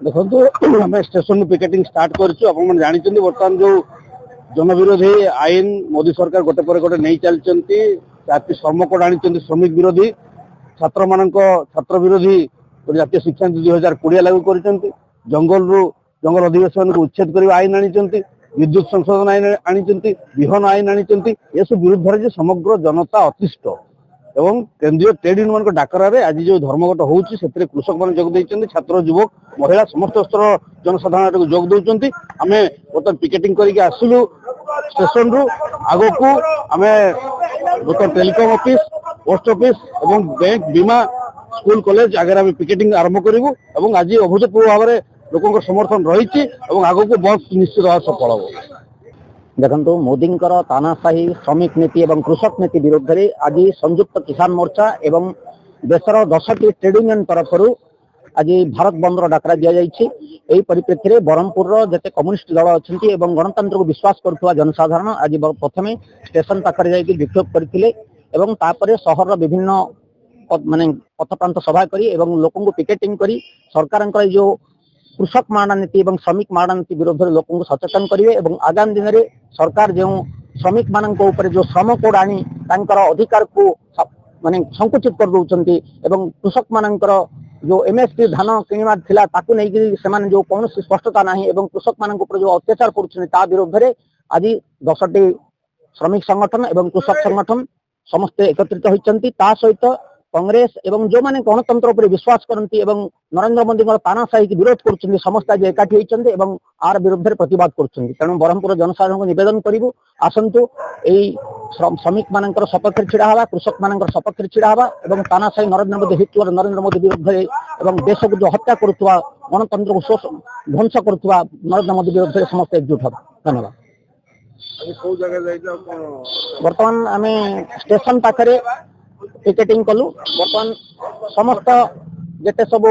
देखो आम station picketing start कर जानते बर्तमान जो जनविरोधी आईन मोदी सरकार गोटे पर गोटे नहीं चलती जातीय श्रम कोड आनी श्रमिक विरोधी छात्र विरोधी जातीय शिक्षा नीति 2020 लागू कर जंगल अधिवेशन को उच्छेद कर आईन आनी विद्युत संशोधन आईन आनी विहन आईन आनी ये सब विरुद्ध समग्र जनता अतिष्ठ एवं केंद्रीय ट्रेड यूनियन डाकरारे आज जो धर्मघट होउछि सेतरे कृषक मान जोग दैछन्ति छात्र युवक महिला समस्त स्तर जनसाधारण जोग दउछन्ति आमे बर्तमान पिकेटिंग करिके आसलु स्टेशन रु आगो को आमे बर्तमान टेलीकॉम ऑफिस पोस्ट ऑफिस एवं बैंक बीमा स्कूल कॉलेज आगे आमे पिकेटिंग आरंभ करिवु एवं आज अभूतपूर्व भाव में लोकंकर समर्थन रही एवं आगो को बहुत निश्चित भाव सफल हो देखो मोदी तानाशाही श्रमिक नीति एवं कृषक नीति विरुद्ध में आज संयुक्त किसान मोर्चा एवं देशर 10टी ट्रेड यूनियन तरफ आज भारत बंद डाकरा दि जाइए। परिप्रेक्षी में ब्रह्मपुर जिते कम्युनिस्ट दल अच्छा गणतंत्र को विश्वास करुवा जनसाधारण आज प्रथम स्टेशन पाखे जाकि विक्षोभ करते सहर विभिन्न माने पथप्रांत सभा करी लोक पिकेटिंग करी सरकार जो कृषक मारणा नीति और श्रमिक मारणा नीति विरोध में लोक सचेतन करेंगे और आगामी दिन में सरकार जो श्रमिक मान जो श्रम कोड आनी अधिकार को माने संकुचित कर दौरान एवं कृषक मान जो एमएसपी धान किणवार थिला ताकू नहीं से जो कौन स्पष्टता नहीं एवं कृषक मान जो अत्याचार कर विरोध में आज 10टी श्रमिक संगठन एवं कृषक संगठन समस्ते एकत्रित होती सहित कांग्रेस एवं जो माने गणतंत्र पर विश्वास करती एवं नरेंद्र मोदी तानाशाही की विरोध कर समस्त आज एकाठी होती आर विरुद्ध में प्रतिवाद कर तेणु ब्रह्मपुर जनसाधारण को निवेदन करूँ आसतु श्रमिक मान सपक्ष छिड़ा हवा कृषक मान सपक्ष छिड़ा हवा और तानाशाही नरेंद्र मोदी हिटलर नरेंद्र मोदी विरुद्ध में देश को जो हत्या करुवा गणतंत्र को ध्वंस करुवा नरेंद्र मोदी विरुद्ध में समस्त एकजुट हवा। धन्यवाद। बर्तमान आम स्टेशन पाखे पिकेटिंग कलु बर्तमान समस्त जेते सब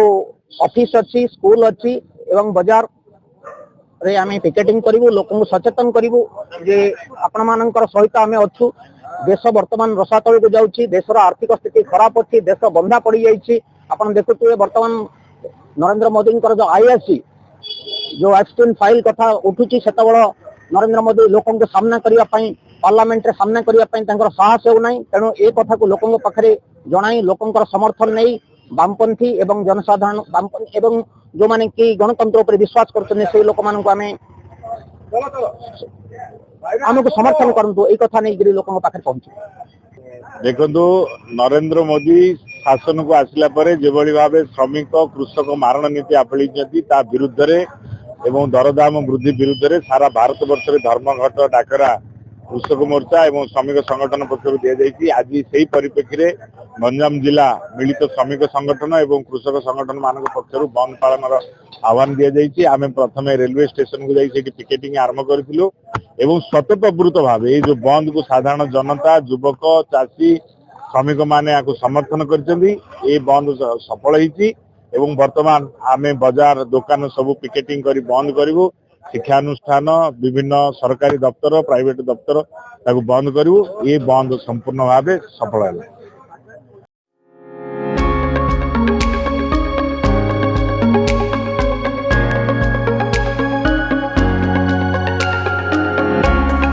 ऑफिस अच्छी स्कूल अच्छी एवं बाजार रे आमे पिकेटिंग करिवु लोकन सचेतन करिवु जे आपण मानकर सहित आमे अच्छु। देश वर्तमान रसातल को जाउछि देशर आर्थिक स्थिति खराब अछि देश बंधा पड़ी जाइछि। आपण देखुथिबे वर्तमान नरेंद्र मोदी जो आईएससी जो एक्सटेन फाइल कथा उठुछि सेतबळ नरेंद्र मोदी लोकन के सामना करिया पई पार्लियामेंट रे सामना करिया पई तांकर साहस हो नाही तेणु ए कथा को लोकन पाखरे जणाई लोकन समर्थन नहीं वामपंथी एवं जनसाधारण वामपंथी एवं जो माने कि गणतंत्र पर विश्वास करछन से लोक मानन को आमको समर्थन करंतु ए कथा नहीं गिरी लोकन पाखरे पहुंची। देखंतु नरेंद्र मोदी शासन को आसिला परे जेभली भाबे श्रमिक कृषक मारण नीति आपलिछथि ता विरुद्ध रे एवं दरदाम वृद्धि विरुद्ध रे सारा भारत वर्ष रे धर्मघट डाकरा कृषक मोर्चा एवं श्रमिक संगठन पक्षर दि जाइए। आज से परिप्रेक्षी में गंजाम जिला मिलित श्रमिक संगठन एवं कृषक संगठन मान पक्षर बंद पालन आह्वान दि जाइए। आम प्रथम रेलवे स्टेशन को जाइए पिकेटिंग आरंभ करूँ एवं स्वतःप्रवृत्त भाव ये जो बंद को साधारण जनता युवक चाषी श्रमिक मैंने समर्थन कर बंद सफल होती एवं वर्तमान आम बाजार दुकान सब पिकेटिंग कर बंद करूँ शिक्षानुष्ठान विभिन्न सरकारी दफ्तर प्राइवेट दफ्तर बंद करूँ ये बंद संपूर्ण भाव सफल है।